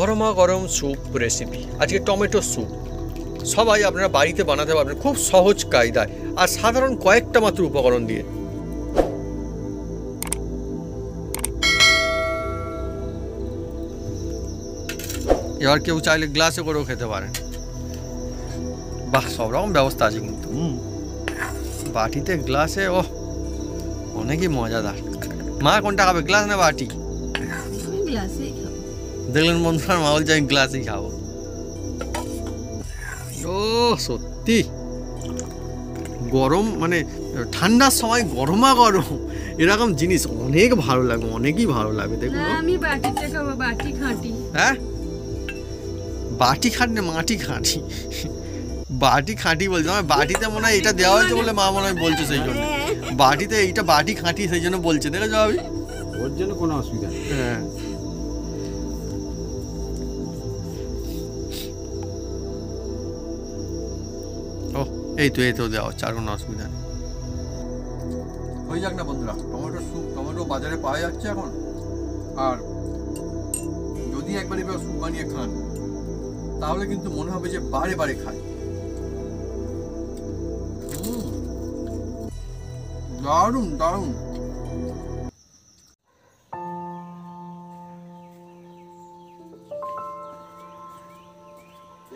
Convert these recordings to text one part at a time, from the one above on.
গরমা গরম soup recipe আজকে tomato soup সবাই আপনারা বাড়িতে বানাতে পারবেন খুব সহজ কায়দায় আর সাধারণ কয়েকটা মাত্র উপকরণ দিয়ে। এবার কেউ চাইলে গ্লাসে করেও খেতে পারেন। বাহ, সব রকম ব্যবস্থা আছে কিন্তু বাটিতে গ্লাসে ও অনেকই মজাদার। মা কোনটা খাবে, গ্লাস না বাটি? দেখলেন বন্ধুরা, মা বলছে আমি গ্লাসেই খাবো। ও সত্যি গরম মানে ঠান্ডার সময় গরমা গরম এরকম জিনিস অনেক ভালো লাগে, অনেকই ভালো লাগে। দেখুন আমি বাটিতে খাবো, বাটি খাঁটি। হ্যাঁ, বাটি খাঁটি না মাটি খাঁটি? বাটি খাঁটি বলছে, আমার বাটিতে মনে হয় এটা দেওয়া হয়েছে বলে মা মনে হয় বলছে, সেই জন্য বাটিতে এইটা বাটি খাঁটি সেই জন্য বলছে। দেখেছো আমি, ওর জন্য কোনো অসুবিধা নেই। হ্যাঁ ও এই তো দেওয়া হচ্ছে, আর কোনো অসুবিধা নেই। হয়ে যাক না বন্ধুরা, টমেটো স্যুপ। টমেটো বাজারে পাওয়া যাচ্ছে এখন, আর যদি একবার এবার স্যুপ বানিয়ে খান তাহলে কিন্তু মনে হবে যে বারে বারে খাই। দারুণ দারুণ।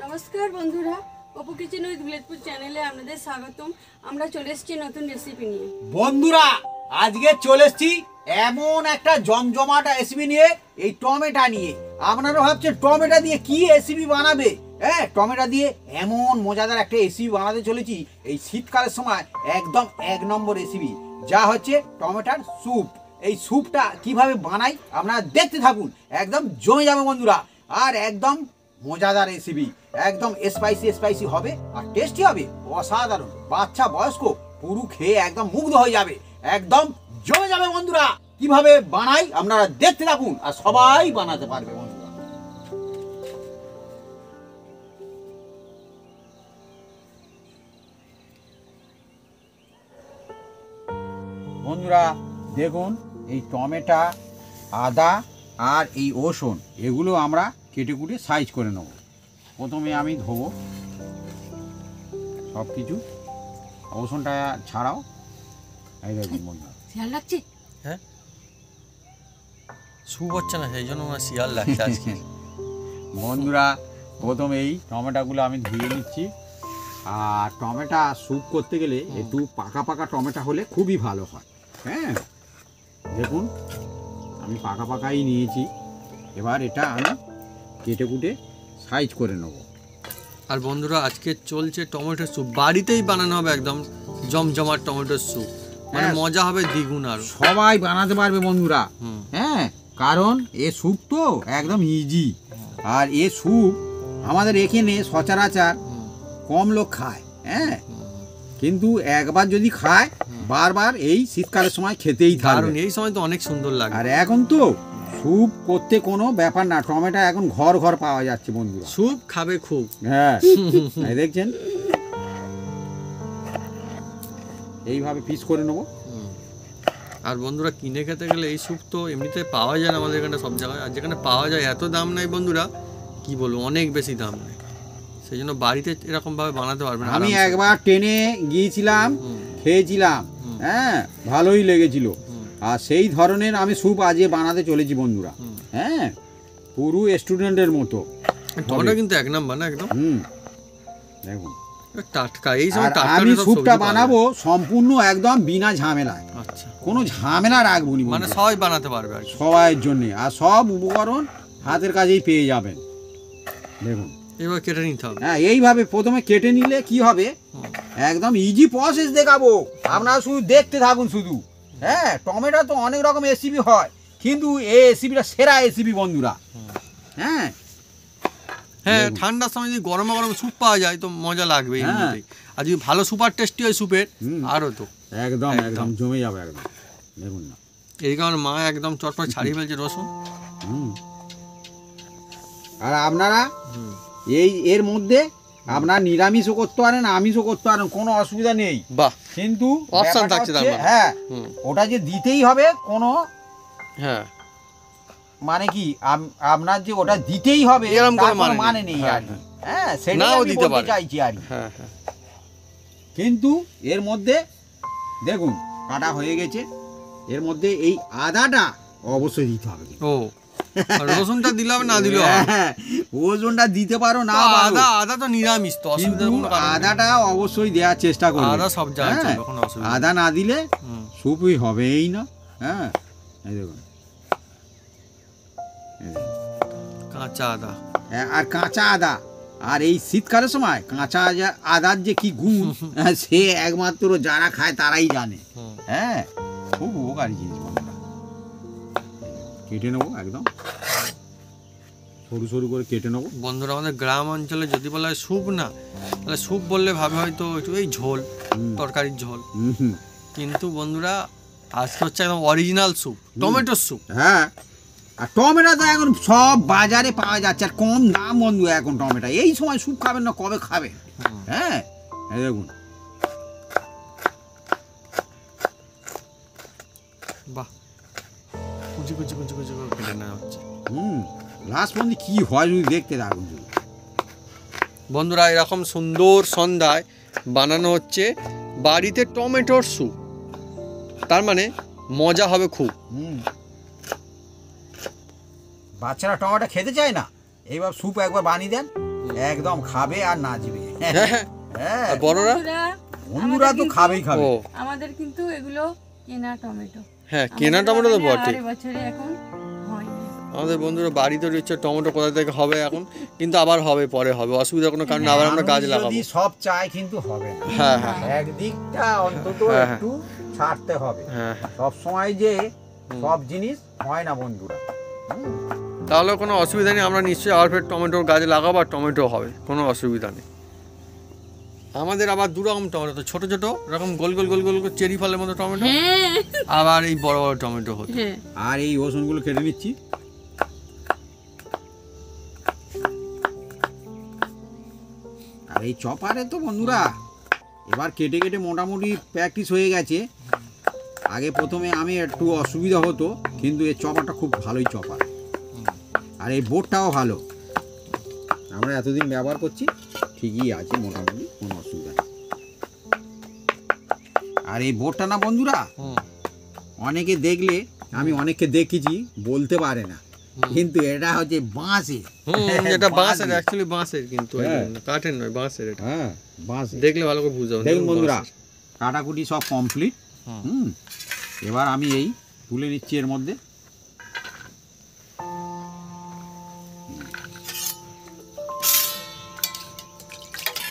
নমস্কার বন্ধুরা, অপু কিচেন উইথ বুলেটপুর চ্যানেলে আপনাদের স্বাগতম। আমরা চলে এসেছি নতুন রেসিপি নিয়ে। বন্ধুরা আজকে চলে এসেছি এমন একটা জমজমাটা রেসিপি নিয়ে, এই টমেটো নিয়ে। আপনারা ভাবছেন টমেটো দিয়ে কি রেসিপি বানাবে? হ্যাঁ, টমেটো দিয়ে এমন মজাদার একটা রেসিপি বানাতে চলেছি এই শীতকালের সময়, একদম এক নম্বর রেসিপি, যা হচ্ছে টমেটোর স্যুপ। এই স্যুপটা কিভাবে বানাই আপনারা দেখতে থাকুন, একদম জমে যাবে বন্ধুরা। আর একদম মজাদার রেসিপি, একদম স্পাইসি হবে আর টেস্টি হবে, অসাধারণ। বাচ্চা বয়স্ক পুরো খেয়ে একদম মুগ্ধ হয়ে যাবে, একদম জমে যাবে বন্ধুরা। কিভাবে বানাই আপনারা দেখতে থাকুন, আর সবাই বানাতে পারবে বন্ধুরা। বন্ধুরা দেখুন, এই টমেটো, আদা আর এই রসুন এগুলো আমরা কেটে কুটে সাইজ করে নেব। প্রথমে আমি ধোবো সব কিছু, রসুনটা ছাড়াও। এই দেখুন বন্ধুরা, শিয়াল লাগছে। হ্যাঁ, স্যুপ হচ্ছে না সেই জন্য আমার শিয়াল লাগছে আজকে। বন্ধুরা প্রথমে এই টমেটোগুলো আমি ধুয়ে নিচ্ছি। আর টমেটো স্যুপ করতে গেলে একটু পাকা পাকা টমেটো হলে খুবই ভালো হয়। হ্যাঁ দেখুন, আমি পাকা পাকাই নিয়েছি। এবার এটা আমি কেটে কুটে সাইজ করে নেব। আর বন্ধুরা আজকে চলছে টমেটো স্যুপ, বাড়িতেই বানানো হবে, একদম জমজমাট টমেটো স্যুপ, মানে মজা হবে দ্বিগুণ। আর সবাই বানাতে পারবে বন্ধুরা। হ্যাঁ, কারণ এ স্যুপ তো একদম ইজি। আর এ স্যুপ আমাদের এখানে সচরাচর কম লোক খায়। হ্যাঁ, কিন্তু একবার যদি খায় বারবার এই শীতকালের সময় খেতেই থাকবে। এই সময় তো অনেক সুন্দর লাগে। আর এখন তো স্যুপ করতে কোনো ব্যাপার না, টমেটো এখন ঘর ঘর পাওয়া যাচ্ছে বন্ধুরা। স্যুপ খাবে খুব। হ্যাঁ দেখছেন, এইভাবে পিস করে নেবো। আর বন্ধুরা কিনে খেতে গেলে এই স্যুপ তো এমনিতে পাওয়া যায় না আমাদের এখানে সব জায়গায়, আর যেখানে পাওয়া যায় এত দাম নাই বন্ধুরা, কি বলবো, অনেক বেশি দাম নেই। সেই জন্য বাড়িতে এরকম ভাবে বানাতে পারবেন। আমি একবার ট্রেনে গিয়েছিলাম, খেয়েছিলাম, হ্যাঁ ভালোই লেগেছিল। আর সেই ধরনের আমি স্যুপ আজকে বানাতে চলেছি বন্ধুরা। হ্যাঁ, পুরো স্টুডেন্টের মতো। টমেটো কিন্তু এক নাম্বার না একদম। দেখুন টাটকা, এই সময় টাটকা আমি স্যুপটা বানাবো সম্পূর্ণ একদম বিনা ঝামেলায়। আচ্ছা, কোনো ঝামেলা রাখবো না, মানে সবাই বানাতে পারবে আর সবাইয়ের জন্য। আর সব উপকরণ হাতের কাছেই পেয়ে যাবেন। দেখুন এবার কেটে নিতে হবে। হ্যাঁ, এইভাবে প্রথমে কেটে নিলে কি হবে, একদম ইজি প্রসেস দেখাবো, আপনারা শুধু দেখতে থাকুন শুধু। হ্যাঁ, টমেটো তো অনেক রকম রেসিপি হয়, কিন্তু এই রেসিপিটা সেরা রেসিপি বন্ধুরা। হ্যাঁ হ্যাঁ, ঠান্ডার সময় যদি গরমা গরম স্যুপ পাওয়া যায় তো মজা লাগবে এমনিতেই। আর যদি ভালো সুপার টেস্টি হয় স্যুপের, আরও তো একদম একদম জমে যাবে একদম। দেখুন না, এই কারণে মা একদম চটপট ছাড়িয়ে ফেলছে রসুন। আর আপনারা এর মধ্যে আপনার নিরামিষও করতে পারেন, আমিষও করতে পারেন, কোনো অসুবিধা নেই। বাহ, কিন্তু অপশন থাকছে তার মানে। হ্যাঁ, ওটা যে দিতেই হবে কোনো হ্যাঁ মানে কি আপনার যে ওটা দিতেই হবে এরকম তার কোনো কোনো মানে মানে নেই। নেই হ্যাঁ, আর কি। হ্যাঁ সেটাই নাও আমি দিতে বলতে পারে। চাইছি আর কি। হ্যাঁ হ্যাঁ কিন্তু এর মধ্যে দেখুন কাটা হয়ে গেছে, এর মধ্যে এই আদাটা অবশ্যই দিতে হবে। ও আর রসুনটা দিলে হবে না দিলেও হবে। হ্যাঁ, ওজনটা দিতে পারো না তো পারো, আদা তো নিরামিষ তো অসুবিধা কিন্তু কোনো কারণ নেই। আদাটা অবশ্যই দেওয়ার চেষ্টা করবে। আদা সব জায়গায় হ্যাঁ, চলবে, কোনো অসুবিধা নেই। আদা না দিলে হুম। সুপই হবেই না। হ্যাঁ এই দেখুন, এই দেখুন। কাঁচা আদা হ্যাঁ, আর কাঁচা আদা, আর এই শীতকালের সময় কাঁচা আদার যে কি গুণ সে একমাত্র যারা খায় তারাই জানে। হুম। হ্যাঁ খুব উপকারী জিনিস বন্ধুরা। কেটে নেবো একদম সরু সরু করে কেটে নেবো। বন্ধুরা আমাদের গ্রাম অঞ্চলে যদি বলা হয় স্যুপ না, তাহলে স্যুপ বললে ভাবে হয়তো একটু এই ঝোল, তরকারির ঝোল, কিন্তু বন্ধুরা আজকে হচ্ছে একদম অরিজিনাল স্যুপ, টমেটোর স্যুপ। হ্যাঁ, আর টমেটো তো এখন সব বাজারে পাওয়া যাচ্ছে, আর কম দাম বন্ধু এখন টমেটো। এই সময় স্যুপ খাবেন না কবে খাবেন? হ্যাঁ এই দেখুন, বাহ, কুচি কুচি কুচি কুচি করে কেটে নেওয়া হচ্ছে। লাস্ট পর্যন্ত কি হয় যদি দেখতে থাকুন। বন্ধুরা এরকম সুন্দর সন্ধ্যায় বানানো হচ্ছে বাড়িতে টমেটোর স্যুপ, তার মানে মজা হবে খুব। বাচ্চারা টমেটো খেতে চায় না, এইবার স্যুপ একবার বানিয়ে দেন, একদম খাবে আর নাচবে। হ্যাঁ, আর বড়রা বন্ধুরা তো খাবেই খাবে। ও আমাদের কিন্তু এগুলো কেনা টমেটো। হ্যাঁ, কেনা টমেটো তো বটে। আর বছরে এখন হয় না। আমাদের বন্ধুরা বাড়িতে রয়েছে টমেটো কোথা থেকে হবে এখন, কিন্তু আবার হবে, পরে হবে, অসুবিধা কোনো কারণে আবার আমরা গাছ মানুষ লাগাবো। যদি সব চায় কিন্তু হবে না। হ্যাঁ হ্যাঁ একদিকটা অন্তত হ্যাঁ, একটু ছাড়তে হবে। হ্যাঁ হ্যাঁ। সব সময় যে সব জিনিস হয় না বন্ধুরা। তাহলে কোনো অসুবিধা নেই, আমরা নিশ্চয়ই আবার ফের টমেটোর গাছ লাগাবো আর টমেটো হবে, কোনো অসুবিধা নেই। আমাদের আবার দু রকম টমেটো, তো ছোট ছোট এরকম গোল গোল গোল গোল চেরি ফলের মতো টমেটো, আবার এই বড় বড় টমেটো হতো। আর এই রসুনগুলো কেটে নিচ্ছি। আর এই চপারে তো বন্ধুরা এবার কেটে কেটে মোটামুটি প্র্যাকটিস হয়ে গেছে। আগে প্রথমে আমি একটু অসুবিধা হতো, কিন্তু এই চপারটা খুব ভালোই চপার, আর এই বোর্ডটাও ভালো। আমরা এতদিন ব্যবহার করছি, ঠিকই আছে মোটামুটি, কোনো অসুবিধা নেই। আর এই বোর্ডটা না বন্ধুরা, অনেকে দেখলে, আমি অনেককে দেখেছি বলতে পারে না, কিন্তু এটা হচ্ছে বাঁশের। এটা বাঁশের, অ্যাকচুয়ালি বাঁশের, কিন্তু হ্যাঁ। কাঠের নয়, বাঁশের এটা। হ্যাঁ বাঁশের। দেখলে ভালো করে বুঝতে হবে। দেখুন বন্ধুরা, কাটাকুটি সব কমপ্লিট। এবার আমি এই তুলে নিচ্ছি এর মধ্যে।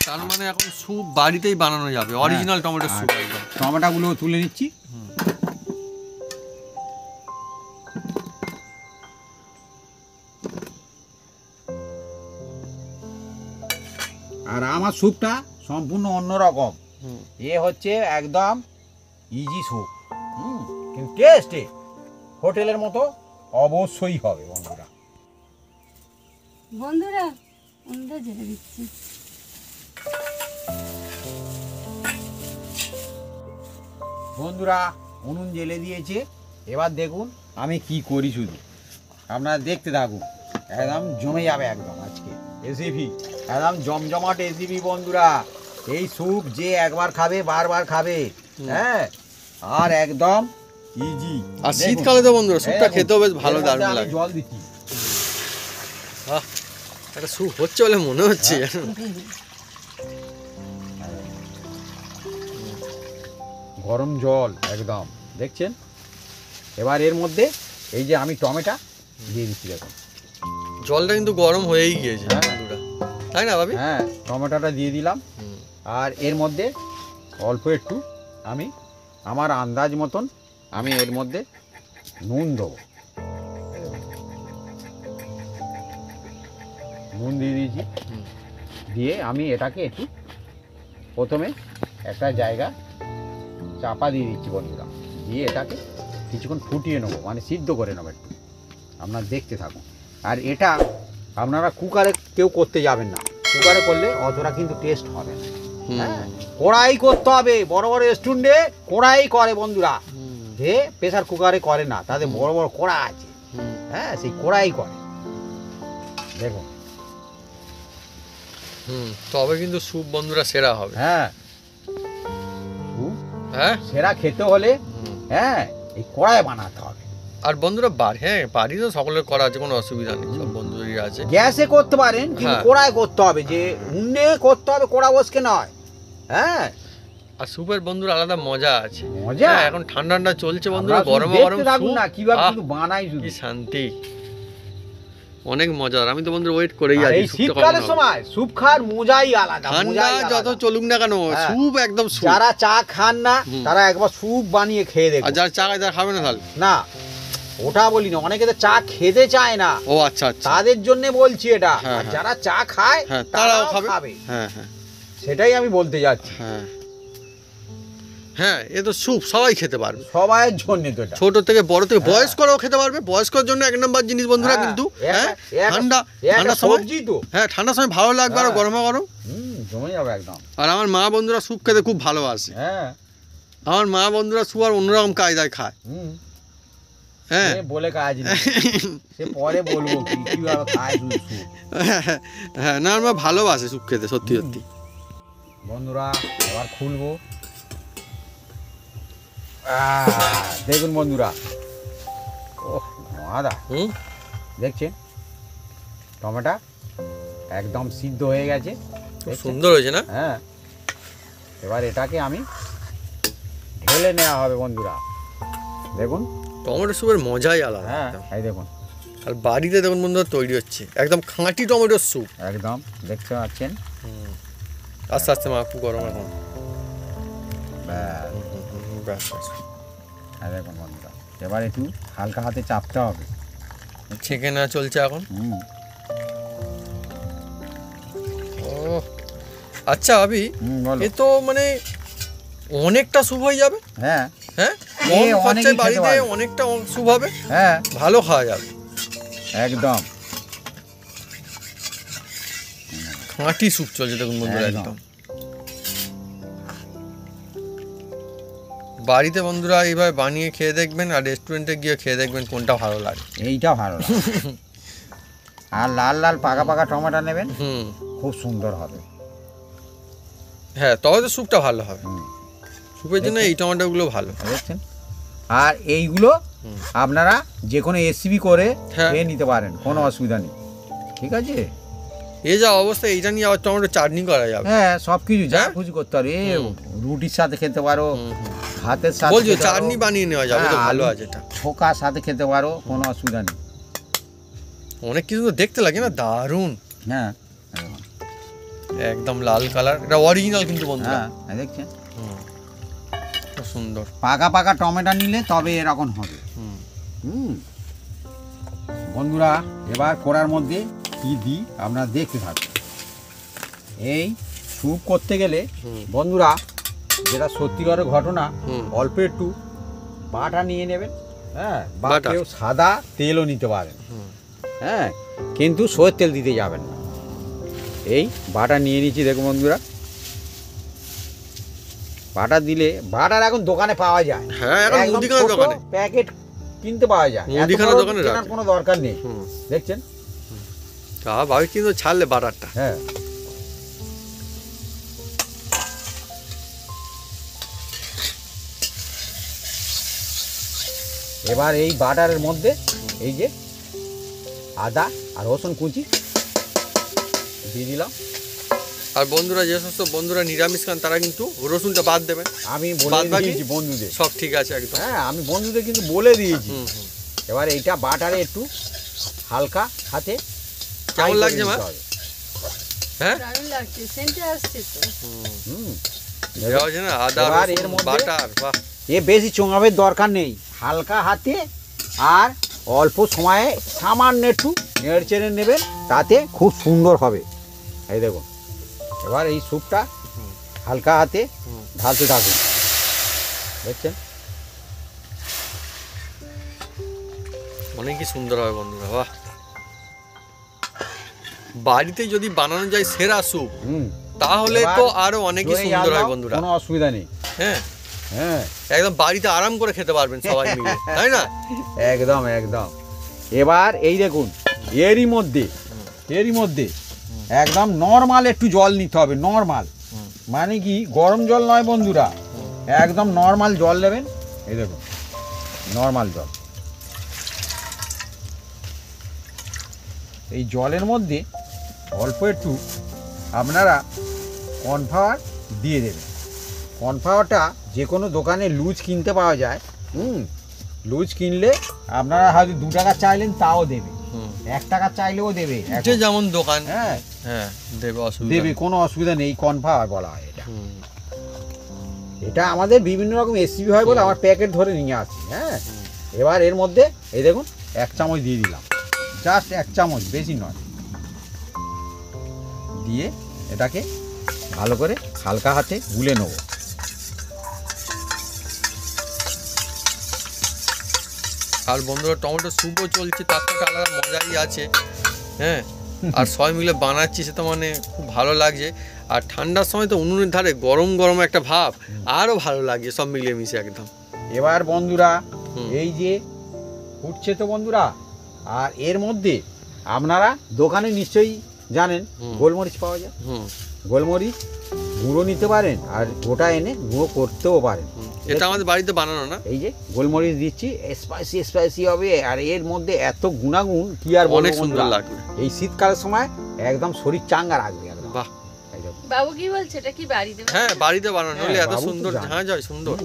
তার মানে এখন স্যুপ বাড়িতেই বানানো যাবে, অরিজিনাল টমেটো স্যুপ একদম। টমেটোগুলো তুলে নিচ্ছি। আর আমার স্যুপটা সম্পূর্ণ অন্যরকম। এ হচ্ছে একদম ইজি স্যুপ, কিন্তু টেস্টে হোটেলের মতো অবশ্যই হবে বন্ধুরা। বন্ধুরা উনুনটা জেলে দিচ্ছি। বন্ধুরা উনুন জ্বেলে দিয়েছে, এবার দেখুন আমি কি করি, শুধু আপনারা দেখতে থাকুন। একদম জমে যাবে একদম আজকে রেসিপি, একদম জমজমাট রেসিপি বন্ধুরা। এই স্যুপ যে একবার খাবে বারবার খাবে। হ্যাঁ, আর একদম ইজি। আর শীতকালে তো বন্ধুরা স্যুপটা খেতেও বেশ ভালো, দারুণ লাগে। জল দিচ্ছি। একটা স্যুপ হচ্ছে বলে মনে হচ্ছে। গরম জল একদম, দেখছেন। এবার এর মধ্যে এই যে আমি টমেটো দিয়ে দিচ্ছি, দেখুন জলটা কিন্তু গরম হয়েই গিয়েছে হ্যাঁ। বন্ধুরা, তাই না ভাবি? হ্যাঁ, টমেটোটা দিয়ে দিলাম। আর এর মধ্যে অল্প একটু আমি আমার আন্দাজ মতন আমি এর মধ্যে নুন দেবো। নুন দিয়ে দিয়েছি, দিয়ে আমি এটাকে একটু প্রথমে একটা জায়গা চাপা দিয়ে দিচ্ছি বন্ধুরা, দিয়ে এটাকে কিছুক্ষণ ফুটিয়ে নেবো, মানে সিদ্ধ করে নেবো একটু। আপনারা দেখতে থাকুন। আর এটা আপনারা কুকারে কেউ করতে যাবেন না, কুকারে করলে অতটা কিন্তু টেস্ট হবে না। হ্যাঁ, কড়াই করতে হবে। বড় বড় রেস্টুরেন্টে কড়াই করে বন্ধুরা, যে প্রেসার কুকারে করে না, তাদের বড় বড় কড়া আছে। হ্যাঁ সেই কড়াই করে দেখুন। তবে কিন্তু স্যুপ বন্ধুরা সেরা হবে। হ্যাঁ হ্যাঁ সেরা খেতে হলে হ্যাঁ এই কড়াই বানাতে হবে। আর বন্ধুরা বাড়ি তো সকলের করা আছে, কোনো অসুবিধা নেই, সব বন্ধুদেরই আছে। গ্যাসে করতে পারেন কিন্তু কড়াই করতে হবে, যে উন্নে করতে হবে, কড়া বসকে নয়। হ্যাঁ আর স্যুপের বন্ধুরা আলাদা মজা আছে। মজা এখন ঠান্ডা চলছে বন্ধুরা, গরমে গরম থাকুন স্যুপ, না কিভাবে কিন্তু বানাই শুধু কি শান্তি, অনেক মজার। আমি তো বন্ধুরা ওয়েট করেই আছি। এই শীতকালের সময় স্যুপ খাওয়ার মজাই আলাদা। ঠান্ডা যত চলুক না কেন স্যুপ একদম স্যুপ। যারা চা খান না তারা একবার স্যুপ বানিয়ে খেয়ে দেখুন। আর যারা চা খায় তারা খাবে না তাহলে? না ওটা বলি না, অনেকে তো চা খেতে চায় না। ও আচ্ছা আচ্ছা, তাদের জন্য বলছি এটা। হ্যাঁ, আর যারা চা খায় তারাও খাবে। হ্যাঁ হ্যাঁ সেটাই আমি বলতে যাচ্ছি। হ্যাঁ হ্যাঁ, এ তো স্যুপ সবাই খেতে পারবে, সবার জন্য তো এটা। ছোট থেকে বড় থেকে বয়স্করাও খেতে পারবে। বয়স্কর জন্য এক নম্বর জিনিস বন্ধুরা কিন্তু। হ্যাঁ ঠান্ডার সময়, হ্যাঁ ঠান্ডার সময় ভালো লাগবে আর গরমে গরম জমে যাবে একদম। আর আমার মা বন্ধুরা স্যুপ খেতে খুব ভালোবাসে। হ্যাঁ আমার মা বন্ধুরা স্যুপ আর অন্যরকম কায়দায় খায়। হ্যাঁ বলে কাজ নেই, সে পরে বলবো কিভাবে খায় স্যুপ। হ্যাঁ না, আমার ভালোবাসে স্যুপ খেতে, সত্যি সত্যি। বন্ধুরা এবার খুলবো। দেখুন বন্ধুরা, ওহ মাদা দেখছেন টমেটো একদম সিদ্ধ হয়ে গেছে, সুন্দর হয়েছে না? হ্যাঁ এবার এটাকে আমি ঢেলে নেওয়া হবে বন্ধুরা। দেখুন টমেটো স্যুপের মজাই আলাদা। হ্যাঁ এই দেখুন, আর বাড়িতে দেখুন বন্ধুরা তৈরি হচ্ছে একদম খাঁটি টমেটোর স্যুপ একদম দেখতে পাচ্ছেন। আস্তে আস্তে মা খুব গরম এখন। দেখুন বন্ধুরা এবার একটু হালকা হাতে চাপতে হবে। ছেঁকে না চলছে এখন। ও আচ্ছা আবি, এ তো মানে অনেকটা স্যুপ হয়ে যাবে। হ্যাঁ হ্যাঁ কম খরচায় বাড়িতে অনেকটা স্যুপ হবে। হ্যাঁ ভালো খাওয়া যাবে একদম। খাঁটি স্যুপ চলছে দেখুন বন্ধুরা একদম। বাড়িতে বন্ধুরা এইভাবে বানিয়ে খেয়ে দেখবেন, আর রেস্টুরেন্টে গিয়ে খেয়ে দেখবেন কোনটা ভালো লাগে। এইটা ভালো লাগে। আর লাল লাল পাকা পাকা টমেটো নেবেন, খুব সুন্দর হবে। হ্যাঁ তবে তো স্যুপটা ভালো হবে। স্যুপের জন্য এই টমেটোগুলো ভালো দেখছেন। আর এইগুলো আপনারা যে কোনো রেসিপি করে খেয়ে নিতে পারেন, কোনো অসুবিধা নেই। ঠিক আছে, এ যা অবস্থা এইটা নিয়ে আবার টমেটো চাটনি করা যাবে। হ্যাঁ সব কিছু যা খুশি করতে পারো। রুটির সাথে খেতে পারো, ভাতের সাথে বলছো চাটনি বানিয়ে নেওয়া যাবে, তো ভালো আছে এটা। ছোকার সাথে খেতে পারো, কোনো অসুবিধা নেই। অনেক কিছু তো দেখতে লাগে না, দারুণ। হ্যাঁ একদম লাল কালার, এটা অরিজিনাল কিন্তু বন্ধুরা। হ্যাঁ দেখছেন খুব সুন্দর। পাকা পাকা টমেটো নিলে তবে এরকম হবে। বন্ধুরা এবার কড়ার মধ্যে কি দিই আপনারা দেখতে থাকুন। এই স্যুপ করতে গেলে বন্ধুরা যেটা সত্যিকারের ঘটনা, অল্প একটু বাটা নিয়ে নেবেন। হ্যাঁ বা কেউ সাদা তেলও নিতে পারেন। হ্যাঁ কিন্তু সয়ের তেল দিতে যাবেন না। এই বাটা নিয়ে নিচ্ছি দেখুন বন্ধুরা। বাটার দিলে, বাটার এখন দোকানে পাওয়া যায়। হ্যাঁ এখন মুদিখানার দোকানে প্যাকেট কিনতে পাওয়া যায়, মুদিখানার দোকানে কেনার কোনো দরকার নেই। দেখছেন তা ভাবি কিন্তু ছাড়লে বাটারটা। হ্যাঁ এবার এই বাটারের মধ্যে এই যে আদা আর রসুন কুচি দিয়ে দিলাম। আর বন্ধুরা যে সমস্ত বন্ধুরা নিরামিষ খান তারা কিন্তু রসুনটা বাদ দেবেন। আমি বলে দিয়েছি বন্ধুদের, সব ঠিক আছে একদম। হ্যাঁ আমি বন্ধুদের কিন্তু বলে দিয়েছি। এবার এইটা বাটারে একটু হালকা হাতে কেমন লাগছে মা? হ্যাঁ দারুণ লাগছে, সেন্টে আসছে তো। দেওয়া আছে না আদা রসুন বাটার। বাহ, এ বেশি চোঙাবের দরকার নেই, হালকা হাতে আর অল্প সময়ে সামান্য একটু নেড়ে চেড়ে নেবেন, তাতে খুব সুন্দর হবে। এই দেখুন এবার এই স্যুপটা হালকা হাতে ঢালতে থাকুন। দেখছেন অনেকই সুন্দর হবে বন্ধুরা। বাহ, বাড়িতে যদি বানানো যায় সেরা স্যুপ তাহলে তো আরো অনেকই সুন্দর হয় বন্ধুরা। কোনো অসুবিধা নেই। হ্যাঁ হ্যাঁ একদম বাড়িতে আরাম করে খেতে পারবেন সবাই মিলে, তাই না? একদম একদম। এবার এই দেখুন এরই মধ্যে একদম নর্মাল একটু জল নিতে হবে, নর্মাল মানে কি গরম জল নয় বন্ধুরা, একদম নর্মাল জল নেবেন। এই দেখুন নর্মাল জল, এই জলের মধ্যে অল্প একটু আপনারা কর্নফ্লাওয়ার দিয়ে দেবেন। কর্নফ্লাওয়ারটা যে কোনো দোকানে লুজ কিনতে পাওয়া যায়, লুজ কিনলে আপনারা হয়তো 2 টাকা চাইলেন তাও দেবে, 1 টাকা চাইলেও দেবে, যেমন দোকান, হ্যাঁ হ্যাঁ দেবে, কোনো অসুবিধা নেই। কর্নফ্লাওয়ার বলা হয় এটা। এটা আমাদের বিভিন্ন রকম রেসিপি হয় বলে আমার প্যাকেট ধরে নিয়ে আসি। হ্যাঁ, এবার এর মধ্যে এই দেখুন 1 চামচ দিয়ে দিলাম, জাস্ট 1 চামচ, বেশি নয়। দিয়ে এটাকে ভালো করে হালকা হাতে গুলে নেব। আর বন্ধুরা টমেটো স্যুপও চলছে, তার তো একটা আলাদা মজাই আছে। হ্যাঁ, আর সবাই মিলে বানাচ্ছি, সে তো মানে খুব ভালো লাগছে। আর ঠান্ডার সময় তো উনুনের ধারে গরম গরম একটা ভাব, আরও ভালো লাগছে সব মিলিয়ে মিশে একদম। এবার বন্ধুরা এই যে ফুটছে তো বন্ধুরা, আর এর মধ্যে আপনারা দোকানে নিশ্চয়ই জানেন গোলমরিচ পাওয়া যায়, গোলমরিচ গুঁড়ো নিতে পারেন আর গোটা এনে গুঁড়ো করতেও পারেন। এটা আমাদের বাড়িতে বানানো না। এই যে গোলমরিচ দিচ্ছি, স্পাইসি হবে, আর এর মধ্যে এত গুণাগুণ কি আর বলবো, অনেক সুন্দর লাগবে। এই শীতকালের সময় একদম শরীর চাঙ্গা রাখবে একদম। বাহ, বাবু কি বলছে, এটা কি বাড়িতে? হ্যাঁ বাড়িতে বানানো, হলে এত বাবু তো সুন্দর জানে। ঝাঁঝ হয়, সুন্দর।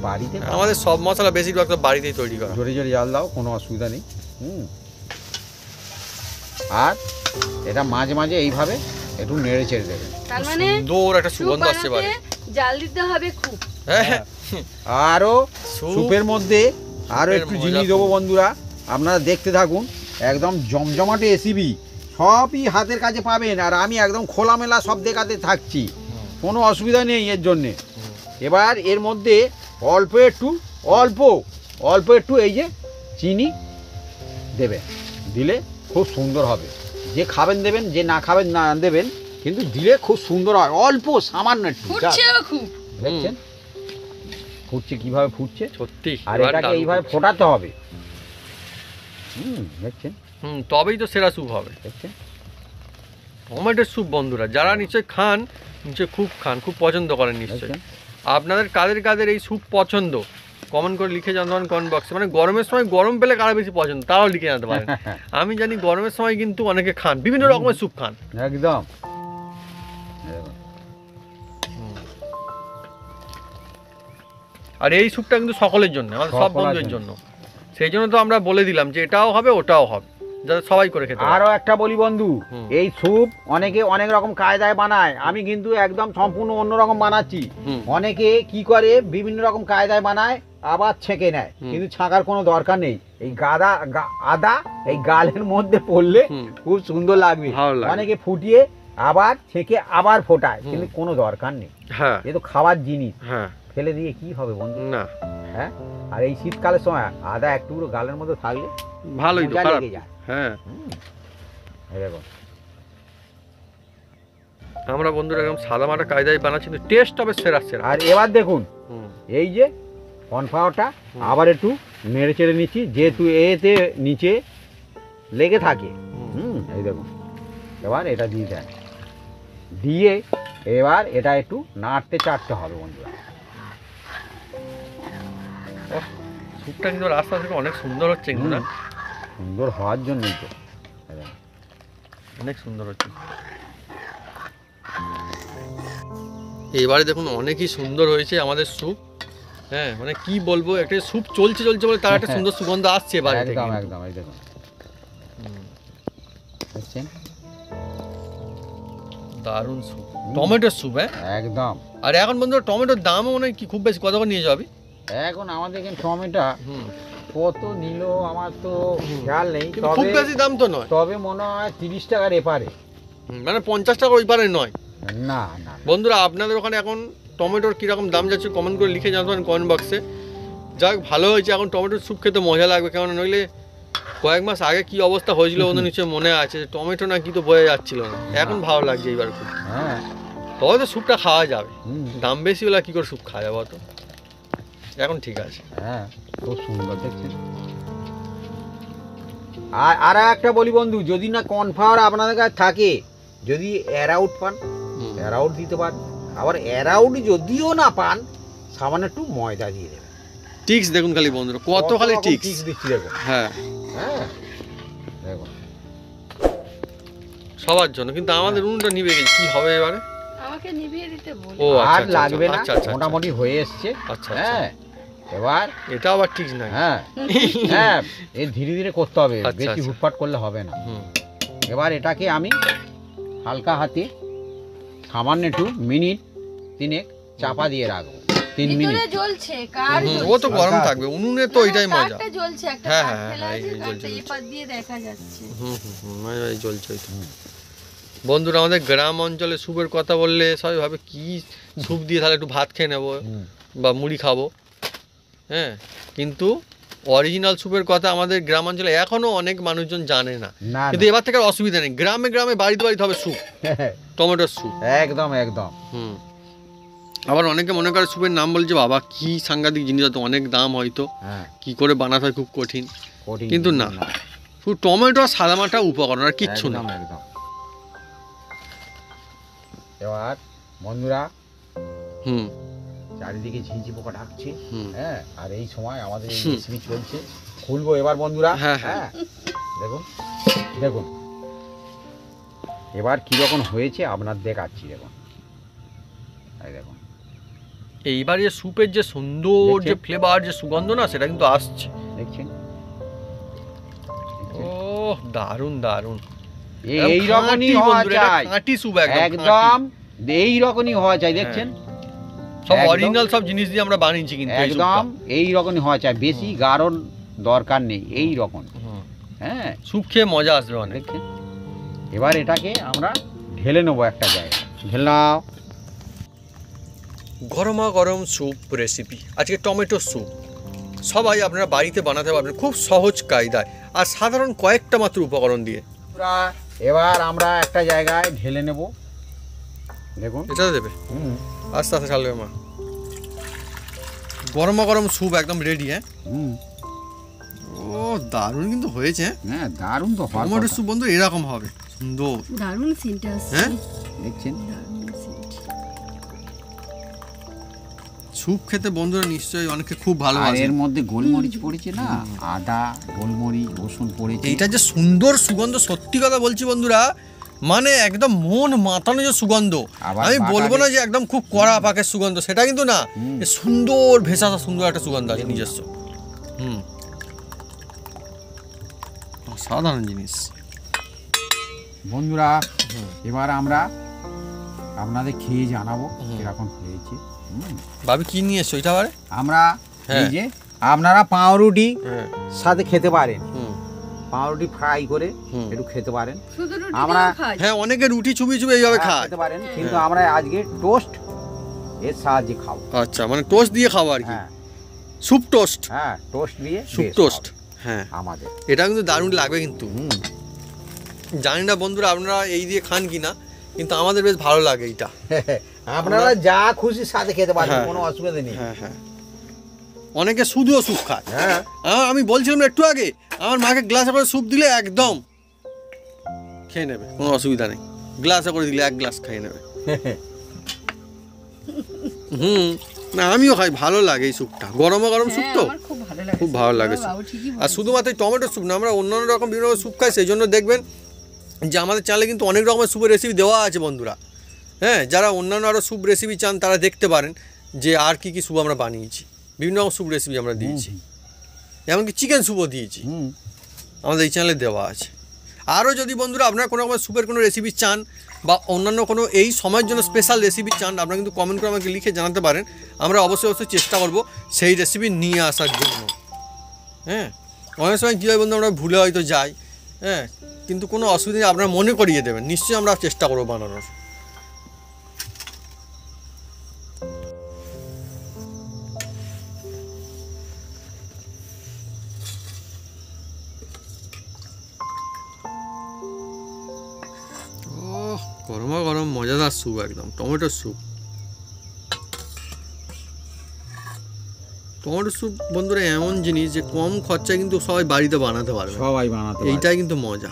বাড়িতে আমাদের সব মশলা বেশিরভাগ তো বাড়িতেই তৈরি করা। জোরে জোরে জাল দাও, কোনো অসুবিধা নেই। আর এটা মাঝে মাঝে এইভাবে একটু নেড়ে চেড়ে দেবেন। তার মানে সুন্দর একটা সুগন্ধ আসছে বাড়ি। জাল দিতে হবে খুব। হ্যাঁ, আরও স্যুপের মধ্যে আরও একটু জিনিস দেবো বন্ধুরা, আপনারা দেখতে থাকুন। একদম জমজমাটে রেসিপি, সবই হাতের কাছে পাবেন, আর আমি একদম খোলামেলা সব দেখাতে থাকছি, কোনো অসুবিধা নেই এর জন্যে। এবার এর মধ্যে অল্প একটু এই যে চিনি দেবেন, দিলে খুব সুন্দর হবে। যে খাবেন দেবেন, যে না খাবেন না দেবেন, কিন্তু দিলে খুব সুন্দর হয়। অল্প সামান্য একটু, খুব দেখছেন ফুটছে কিভাবে ফুটছে সত্যি। আর এটাকে এইভাবে ফোটাতে হবে। দেখছেন, তবেই তো সেরা স্যুপ হবে। দেখছেন টমেটোর স্যুপ বন্ধুরা যারা নিশ্চয়ই খান, নিশ্চয়ই খুব খান, খুব পছন্দ করেন নিশ্চয়ই। আপনাদের কাদের এই স্যুপ পছন্দ কমেন্ট করে লিখে জানাবেন কমেন্ট বক্সে। মানে গরমের সময় গরম পেলে কারা বেশি পছন্দ তারাও লিখে জানাতে পারেন। আমি জানি গরমের সময় কিন্তু অনেকে খান, বিভিন্ন রকমের স্যুপ খান একদম। আর এই স্যুপটা কিন্তু সকলের জন্য, আমাদের সব বন্ধুদের জন্য। সেই জন্য তো আমরা বলে দিলাম যে এটাও হবে ওটাও হবে, যাতে সবাই করে খেতে পারে। আরও একটা বলি বন্ধু, এই স্যুপ অনেকে অনেক রকম কায়দায় বানায়, আমি কিন্তু একদম সম্পূর্ণ অন্যরকম বানাচ্ছি। অনেকে কি করে বিভিন্ন রকম কায়দায় বানায়, আবার ছেঁকে নেয়, কিন্তু ছাঁকার কোনো দরকার নেই। এই আদা এই গালের মধ্যে পড়লে খুব সুন্দর লাগবে। অনেকে ফুটিয়ে আবার ছেঁকে আবার ফোটায়, কিন্তু কোনো দরকার নেই। হ্যাঁ, এ তো খাবার জিনিস, হ্যাঁ, ফেলে দিয়ে কি হবে বন্ধু? না। হ্যাঁ, আর এই শীতকালের সময় আদা একটু গালের মধ্যে থাকলে ভালোই তো, খারাপ লেগে যায়। হ্যাঁ, এরকম আমরা বন্ধুরা একদম সাদা মাটা কায়দায় বানাচ্ছি, কিন্তু টেস্ট হবে সেরা। আর এবার দেখুন এই যে কর্নফ্লাওয়ারটা আবার একটু নেড়ে চেড়ে নিচ্ছি, যেহেতু এতে নিচে লেগে থাকে। এই দেখুন, এবার এটা দিয়ে দেন, দিয়ে এবার এটা একটু নাড়তে চাড়তে হবে বন্ধুরা। স্যুপটা কিন্তু রাস্তা থেকে অনেক সুন্দর হচ্ছে, কিন্তু না সুন্দর হওয়ার জন্যই তো, অনেক সুন্দর হচ্ছে। এবারে দেখুন অনেকই সুন্দর হয়েছে আমাদের স্যুপ। হ্যাঁ, মানে কি বলবো, একটা স্যুপ চলছে বলে তার একটা সুন্দর সুগন্ধ আসছে বাড়ি থেকে। একদম এই দেখুন, দেখছেন দারুণ স্যুপ, টমেটোর স্যুপ। হ্যাঁ একদম। আর এখন বন্ধুরা টমেটোর দামও মনে হয় কি খুব বেশি, কত করে নিয়ে যাবি এখন আমাদের এখানে টমেটো কত নিল আমার তো খেয়াল নেই, খুব বেশি দাম তো নয়, তবে মনে হয় 30 টাকার এপারে, মানে 50 টাকা ওই পারে নয়। না না বন্ধুরা আপনাদের ওখানে এখন টমেটোর কীরকম দাম যাচ্ছে কমেন্ট করে লিখে জানাবেন কমেন্ট বক্সে। যাক ভালো হয়েছে, এখন টমেটোর স্যুপ খেতে মজা লাগবে, কেমন নইলে কয়েক মাস আগে কি অবস্থা হয়েছিল ওদের নিশ্চয়ই মনে আছে, টমেটো না কি তো বোঝা যাচ্ছিল না। এখন ভালো লাগছে এইবার খুব। হ্যাঁ, তবে তো স্যুপটা খাওয়া যাবে, দাম বেশি হলে কী করে স্যুপ খাওয়া যাবে তো, এখন ঠিক আছে। হ্যাঁ খুব সুন্দর দেখছেন। আর একটা বলি বন্ধু, যদি না কর্নফ্লাওয়ার আপনাদের কাছে থাকে, যদি অ্যারাউট পান অ্যারাউট দিতে পারেন, আবার অ্যারাউট যদিও না পান সামান্য একটু ময়দা দিয়ে দেবেন। টিক্স দেখুন খালি বন্ধুরা, কত খালি টিক্স দিচ্ছি দেখুন। হ্যাঁ হ্যাঁ দেখুন সবার জন্য। কিন্তু আমাদের উনুনটা নিভে গেছে, কি হবে এবারে? আমাকে নিভিয়ে দিতে বল। ও আর লাগবে না, মোটামুটি হয়ে এসছে। আচ্ছা হ্যাঁ এবার এটা আবার ঠিক না। হ্যাঁ হ্যাঁ এই ধীরে ধীরে করতে হবে, আচ্ছা, বেশি আচ্ছা। হুটপাট করলে হবে না। এবার এটাকে আমি হালকা হাতে সামান্য একটু মিনিট 3 চাপা দিয়ে রাখবো। 3 মিনিট। ভিতরে জ্বলছে, কার ও তো গরম থাকবে, উনুনে তো এটাই মজা। কারটা জ্বলছে, একটা হ্যাঁ, কাঠ হ্যাঁ, ফেলা হ্যাঁ, আছে, এই জ্বলছে, কাঠটা এপাশ দিয়ে দেখা যাচ্ছে। এই জ্বলছে তো। বন্ধুরা, আমাদের গ্রাম অঞ্চলে স্যুপের কথা বললে সবাই ভাবে কি স্যুপ দিয়ে তাহলে একটু ভাত খেয়ে নেবো বা মুড়ি খাবো। হ্যাঁ, কিন্তু অরিজিনাল স্যুপের কথা আমাদের গ্রাম অঞ্চলে এখনো অনেক মানুষজন জানে না। কিন্তু এবার থেকে আর অসুবিধা নেই, গ্রামে গ্রামে বাড়িতে বাড়িতে হবে স্যুপ, টমেটোর স্যুপ। একদম একদম। আবার অনেকে মনে করে স্যুপের নাম বলছে বাবা কি সাংঘাতিক জিনিস, হয়তো অনেক দাম, হয়তো কি করে বানাতে হয় খুব কঠিন। কিন্তু না, শুধু টমেটো আর সাদামাটা উপকরণ, আর কিচ্ছু না। একদম। এবার বন্ধুরা চারিদিকে ঝিঁঝি পোকা ডাকছে, হ্যাঁ, আর এই সময় আমাদের রেসিপি চলছে। খুলবো এবার বন্ধুরা। হ্যাঁ দেখুন দেখুন এবার কিরকম হয়েছে আপনার দেখাচ্ছি। দেখুন এই দেখুন, এইবার যে স্যুপের যে সুন্দর যে ফ্লেভার, যে সুগন্ধ না, সেটা কিন্তু আসছে, দেখছেন? ও দারুণ দারুণ। এই রকমই হওয়া চাই, খাঁটি স্যুপ, একদম এই রকমই হওয়া চাই। দেখছেন সব অরিজিনাল সব জিনিস দিয়ে আমরা বানিয়েছি, কিন্তু একদম এই রকমই হওয়া চাই, বেশি গাঢ় দরকার নেই, এই রকম। হ্যাঁ, স্যুপ খেয়ে মজা আসবে অনেক। দেখছেন? এবার এটাকে আমরা ঢেলে নেবো একটা জায়গায়। ঢেলে নাও। গরমা গরম স্যুপ রেসিপি, আজকে টমেটো স্যুপ। সবাই আপনারা বাড়িতে বানাতে পারবেন খুব সহজ কায়দায়, আর সাধারণ কয়েকটা মাত্র উপকরণ দিয়ে। এবার আমরা একটা জায়গায় ঢেলে নেব। দেখুন এটা দেবে, আস্তে আস্তে ঢালবে মা। গরমা গরম স্যুপ একদম রেডি। হ্যাঁ, ও দারুণ কিন্তু হয়েছে। হ্যাঁ দারুণ তো। টমেটো স্যুপ বন্ধু এরকম হবে, সুন্দর দারুণ সেন্ট আসছে। হ্যাঁ দেখছেন? স্যুপ খেতে বন্ধুরা নিশ্চয়ই অনেকে খুব ভালোবাসে। এর মধ্যে গোলমরিচ পড়েছে না, আদা গোলমরিচ রসুন পড়েছে। এইটা যে সুন্দর সুগন্ধ, সত্যি কথা বলছি বন্ধুরা, মানে একদম মন মাতানো যে সুগন্ধ। আমি বলবো না যে একদম খুব কড়া পাকের সুগন্ধ, সেটা কিন্তু না, সুন্দর ভেসা সুন্দর একটা সুগন্ধ আছে নিজস্ব। সাধারণ জিনিস বন্ধুরা। এবার আমরা আপনাদের খেয়ে জানাবো এরকম হয়েছে। ভাবি কি নিয়ে এসছো এটা? আরে আমরা এই যে আপনারা পাউরুটি সাথে খেতে পারেন, পাউরুটি ফ্রাই করে একটু খেতে পারেন। আমরা হ্যাঁ অনেকে রুটি চুবি চুবি এইভাবে খায়, খেতে পারেন, কিন্তু আমরা আজকে টোস্ট এর সাহায্যে খাবো। আচ্ছা, মানে টোস্ট দিয়ে খাবো আর কি। হ্যাঁ, স্যুপ টোস্ট। হ্যাঁ টোস্ট দিয়ে স্যুপ টোস্ট। হ্যাঁ, আমাদের এটা কিন্তু দারুণ লাগবে। কিন্তু জানি না বন্ধুরা আপনারা এই দিয়ে খান কিনা, কিন্তু আমাদের বেশ ভালো লাগে এইটা। আপনারা যা খুশি সাথে খেতে পারেন, কোনো অসুবিধা নেই। হ্যাঁ হ্যাঁ, অনেকে শুধুও স্যুপ খায়। হ্যাঁ, আমি বলছিলাম একটু আগে, আমার মাকে গ্লাসে করে স্যুপ দিলে একদম খেয়ে নেবে, কোনো অসুবিধা নেই। গ্লাসে করে দিলে 1 গ্লাস খেয়ে নেবে। না আমিও খাই, ভালো লাগে এই স্যুপটা, গরম গরম স্যুপ তো খুব ভালো লাগে। আর শুধুমাত্র টমেটো স্যুপ না, আমরা অন্যান্য রকম বিভিন্ন স্যুপ খাই, সেই জন্য দেখবেন যে আমাদের চ্যানেলে কিন্তু অনেক রকমের স্যুপের রেসিপি দেওয়া আছে বন্ধুরা। হ্যাঁ, যারা অন্যান্য আরও স্যুপ রেসিপি চান তারা দেখতে পারেন যে আর কি কি স্যুপ আমরা বানিয়েছি। বিভিন্ন রকম স্যুপ রেসিপি আমরা দিয়েছি, এমনকি চিকেন স্যুপও দিয়েছি, আমাদের এই চ্যানেলে দেওয়া আছে। আরও যদি বন্ধুরা আপনারা কোনো রকমের স্যুপের কোনো রেসিপি চান বা অন্যান্য কোনো এই সময়ের জন্য স্পেশাল রেসিপি চান, আপনারা কিন্তু কমেন্ট করে আমাকে লিখে জানাতে পারেন। আমরা অবশ্যই অবশ্যই চেষ্টা করবো সেই রেসিপি নিয়ে আসার জন্য। হ্যাঁ, অনেক সময় কী হয় বন্ধু, আমরা ভুলে হয়তো যাই। হ্যাঁ, কিন্তু কোনো অসুবিধা নেই, আপনারা মনে করিয়ে দেবেন, নিশ্চয়ই আমরা চেষ্টা করবো বানানোর। গরমা গরম মজাদার স্যুপ, একদম টমেটোর স্যুপ। টমেটো স্যুপ বন্ধুরা এমন জিনিস যে কম খরচায় কিন্তু সবাই বাড়িতে বানাতে পারবে, সবাই বানাতে পারে। এইটাই কিন্তু মজা।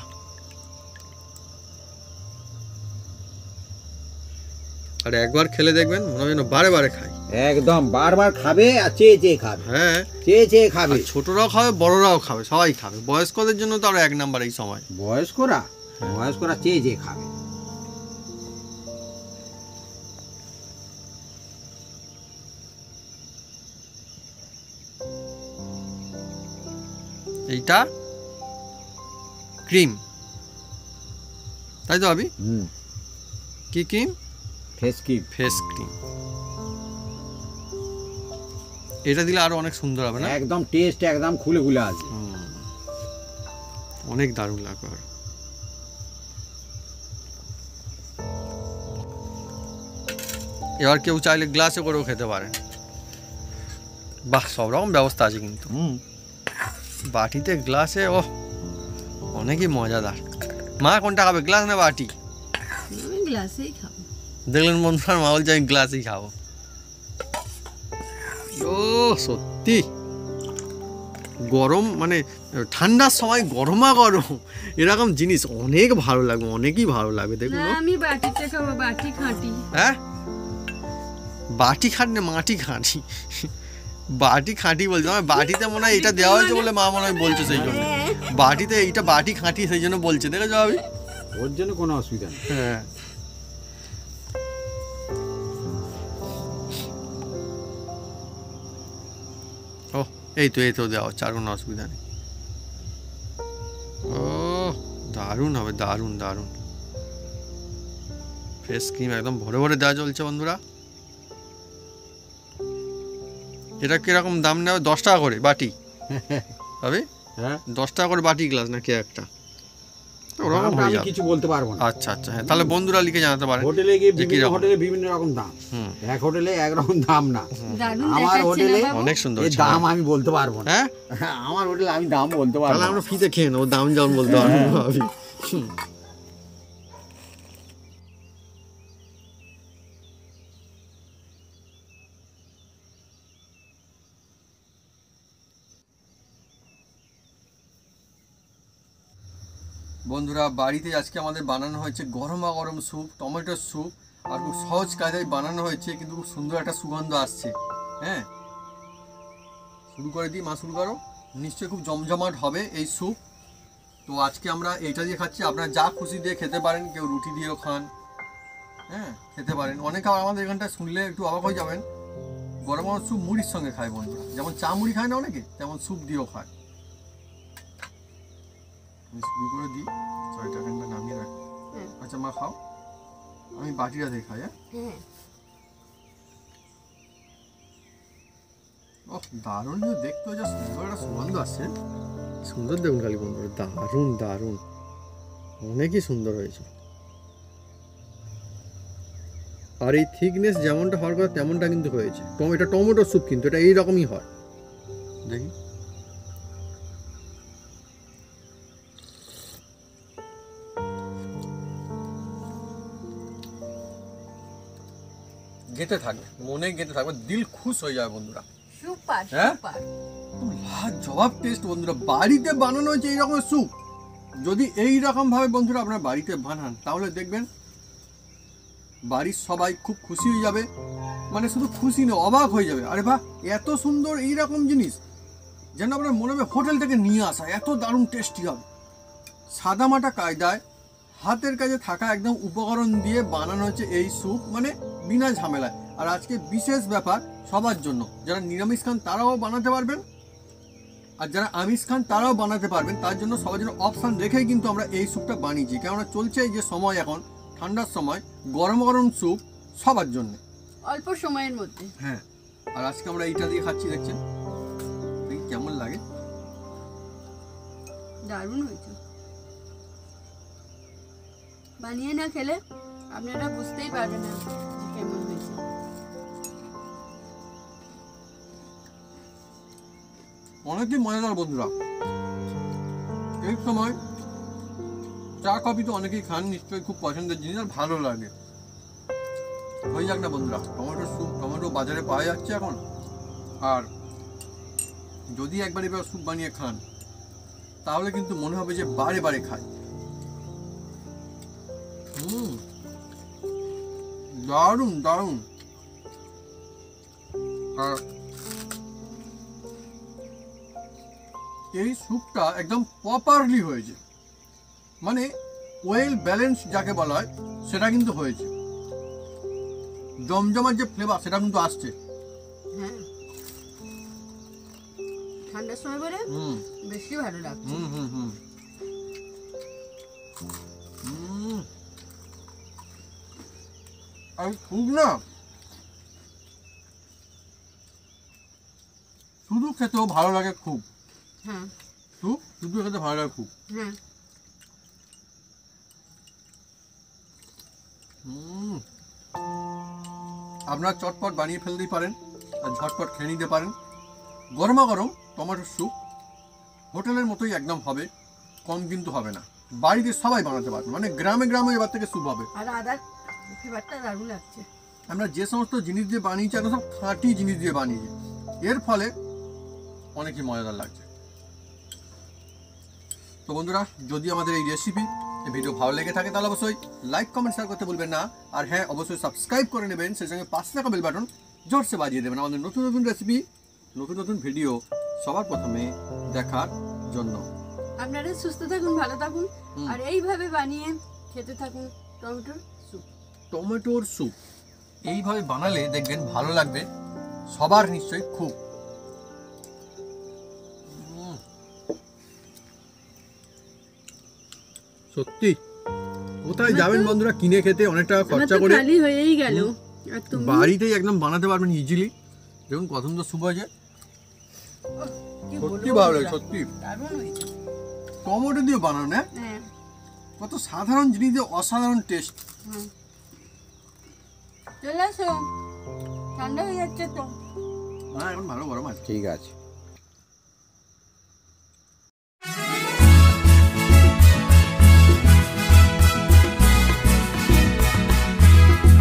আর একবার খেলে দেখবেন মনে হবে যেন বারে বারে খাই। একদম বারবার খাবে আর চেয়ে চেয়ে খাবে। হ্যাঁ, চেয়ে চেয়ে খাবে। আর ছোটরাও খাবে, বড়রাও খাবে, সবাই খাবে। বয়স্কদের জন্য তো আরো এক নাম্বার এই সময়। বয়স্করা চেয়ে চেয়ে খাবে। এইটা ক্রিম, তাই তো আবি? কি cream? Face cream. Face cream. এটা দিলে আরো অনেক সুন্দর হবে না? একদম টেস্ট একদম খুলে খুলে আসবে। অনেক দারুণ লাগবে। আর এবার কেউ চাইলে গ্লাসে করেও খেতে পারেন। বাহ, সব রকম ব্যবস্থা আছে কিন্তু। বাটিতে গ্লাসে, ও অনেকই মজাদার। মা কোনটা খাবে, গ্লাস না বাটি? আমি গ্লাসেই খাবো। দেখলেন বন্ধুরা, মা বলছে আমি গ্লাসেই খাবো। ও সত্যি গরম, মানে ঠান্ডার সময় গরমা গরম এরকম জিনিস অনেক ভালো লাগবে, অনেকই ভালো লাগবে। দেখুন, না আমি বাটিতে খাবো, বাটি খাঁটি। হ্যাঁ, বাটি খাঁটি না মাটি খাঁটি? বাটি খাঁটি বলছে, আমার বাটিতে মনে হয় এটা দেওয়া হয়েছে বলে মা মনে হয় বলছে, সেই জন্য বাটিতে এইটা বাটি খাঁটি সেই জন্য বলছে। দেখেছো আমি, ওর জন্য কোনো অসুবিধা নেই। হ্যাঁ। ও এই তো দেওয়া হচ্ছে, আর কোনো অসুবিধা নেই। ও দারুণ হবে, দারুণ দারুণ। ফেস ক্রিম একদম ভরে ভরে দেওয়া চলছে বন্ধুরা। এটা কিরকম দাম নেবে? 10 টাকা করে বাটি হবে? হ্যাঁ, 10 টাকা করে বাটি গ্লাস নাকি একটা? ওরকম হয়ে আমি যাবে। কিছু বলতে পারবো না। আচ্ছা আচ্ছা, হ্যাঁ, তাহলে বন্ধুরা লিখে জানাতে পারেন। হোটেলে গিয়ে যে বিভিন্ন কিরকম। হোটেলে বিভিন্ন রকম দাম। এক হোটেলে একরকম দাম না। দারুণ আমার দেখাচ্ছে হোটেলে না বাবু? অনেক সুন্দর এই হয়েছে। দাম আমি বলতে পারবো না। হ্যাঁ, আমার হোটেলে আমি দাম বলতে পারবো তাহলে না। আমরা ফ্রিতে খেয়ে নেবো, দাম যেমন বলতে পারবো না ভাবি। বন্ধুরা, বাড়িতে আজকে আমাদের বানানো হয়েছে গরমা গরম স্যুপ, টমেটোর স্যুপ। আর খুব সহজ কায়দায় বানানো হয়েছে, কিন্তু খুব সুন্দর একটা সুগন্ধ আসছে। হ্যাঁ, শুরু করে দিই, মা শুরু করো। নিশ্চয়ই খুব জমজমাট হবে এই স্যুপ। তো আজকে আমরা এইটা দিয়ে খাচ্ছি, আপনারা যা খুশি দিয়ে খেতে পারেন, কেউ রুটি দিয়েও খান, হ্যাঁ খেতে পারেন। অনেকে আমাদের এখানটা শুনলে একটু অবাক হয়ে যাবেন, গরম গরম স্যুপ মুড়ির সঙ্গে খায় বন্ধুরা। যেমন চা মুড়ি খায় না অনেকে, তেমন স্যুপ দিয়েও খায়। আমি শুরু করে দিই, ছয়টা নামিয়ে রাখি। আচ্ছা মা খাও, আমি বাটিটা দিয়ে খাই। হ্যাঁ, ও দারুণ দেখতে, যা সুন্দর একটা সুগন্ধ আসছে। সুন্দর দেখুন খালি বন্ধুরা, দারুণ দারুণ, অনেকই সুন্দর হয়েছে। আর এই থিকনেস যেমনটা হওয়ার কথা তেমনটা কিন্তু হয়েছে। এটা টমেটো স্যুপ, কিন্তু এটা এইরকমই হয়। দেখি, গেঁথে থাকবে, মনে গেঁথে থাকবে, দিল খুশ হয়ে যাবে বন্ধুরা। সুপার হ্যাঁ? সুপার। জবাব টেস্ট বন্ধুরা, বাড়িতে বানানো হয়েছে এইরকম স্যুপ। যদি এইরকম ভাবে বন্ধুরা আপনারা বাড়িতে বানান, তাহলে দেখবেন বাড়ির সবাই খুব খুশি হয়ে যাবে। মানে শুধু খুশি না, অবাক হয়ে যাবে। আরে বাহ, এত সুন্দর এইরকম জিনিস যেন আপনার মনে হবে হোটেল থেকে নিয়ে আসা, এত দারুণ টেস্টি হবে। সাদামাটা কায়দায় হাতের কাছে থাকা একদম উপকরণ দিয়ে বানানো হচ্ছে এই স্যুপ, মানে বিনা ঝামেলায়। আর আজকে বিশেষ ব্যাপার সবার জন্য, যারা নিরামিষ খান তারাও বানাতে পারবেন, আর যারা আমিষ খান তারাও বানাতে পারবেন। তার জন্য সবার জন্য অপশান রেখেই কিন্তু আমরা এই স্যুপটা বানিয়েছি। কেননা চলছে এই যে সময়, এখন ঠান্ডার সময়, গরম গরম স্যুপ সবার জন্য, অল্প সময়ের মধ্যে। হ্যাঁ, আর আজকে আমরা এইটা দিয়ে খাচ্ছি, দেখছেন দেখি কেমন লাগে। দারুণ হয়েছে। বানিয়ে না খেলে আপনারা বুঝতেই পারবেন না যে কেমন হয়েছে। অনেকই মজাদার বন্ধুরা। এই সময় চা কফি তো অনেকেই খান, নিশ্চয়ই খুব পছন্দের জিনিস আর ভালো লাগে। হয়ে যাক না বন্ধুরা, টমেটো স্যুপ, টমেটো বাজারে পাওয়া যাচ্ছে এখন। আর যদি একবার এবার স্যুপ বানিয়ে খান তাহলে কিন্তু মনে হবে যে বারে বারে খায়। দারুণ দারুণ। আর এই স্যুপটা একদম প্রপারলি হয়েছে, মানে ওয়েল ব্যালেন্স যাকে বলা হয় সেটা কিন্তু হয়েছে। জমজমার যে ফ্লেভার সেটা কিন্তু আসছে। হ্যাঁ, ঠান্ডার সময় বলে বেশি ভালো লাগছে। আর খুব না শুধু খেতেও ভালো লাগে খুব। হ্যাঁ, স্যুপ শুধু খেতে ভালো লাগে খুব। হ্যাঁ, আপনারা চটপট বানিয়ে ফেলতেই পারেন আর ঝটপট খেয়ে নিতে পারেন। গরমা গরম টমেটোর স্যুপ হোটেলের মতোই একদম হবে, কম কিন্তু হবে না। বাড়িতে সবাই বানাতে পারবে, মানে গ্রামে গ্রামে এবার থেকে স্যুপ হবে। আর আদার ফ্লেভারটা দারুণ লাগছে। আমরা যে সমস্ত জিনিস দিয়ে বানিয়েছি একদম সব খাঁটি জিনিস দিয়ে বানিয়েছি, এর ফলে অনেকই মজাদার লাগছে। তো বন্ধুরা, যদি আমাদের এই রেসিপি এই ভিডিও ভালো লেগে থাকে তাহলে অবশ্যই লাইক কমেন্ট শেয়ার করতে ভুলবেন না। আর হ্যাঁ, অবশ্যই সাবস্ক্রাইব করে নেবেন, সেই সঙ্গে পাশে থাকা বেল বাটন জোরসে বাজিয়ে দেবেন আমাদের নতুন নতুন রেসিপি, নতুন নতুন ভিডিও সবার প্রথমে দেখার জন্য। আপনারা সুস্থ থাকুন, ভালো থাকুন, আর এইভাবে বানিয়ে খেতে থাকুন টমেটোর স্যুপ। টমেটোর স্যুপ এইভাবে বানালে দেখবেন ভালো লাগবে সবার নিশ্চয়ই খুব। সত্যি কোথায় যাবেন বন্ধুরা কিনে খেতে অনেক টাকা খরচা করে, খালি হয়েই গেল। আর তুমি বাড়িতেই একদম বানাতে পারবেন ইজিলি। দেখুন কত সুন্দর স্যুপ হয়েছে, সত্যি ভালো লাগে, সত্যি দারুণ হয়েছে। টমেটো দিয়ে বানানো না, হ্যাঁ, কত সাধারণ জিনিস দিয়ে অসাধারণ টেস্ট। চলে আসো, ঠান্ডা হয়ে যাচ্ছে তো। হ্যাঁ, এখন ভালো গরম আছে। ঠিক আছে।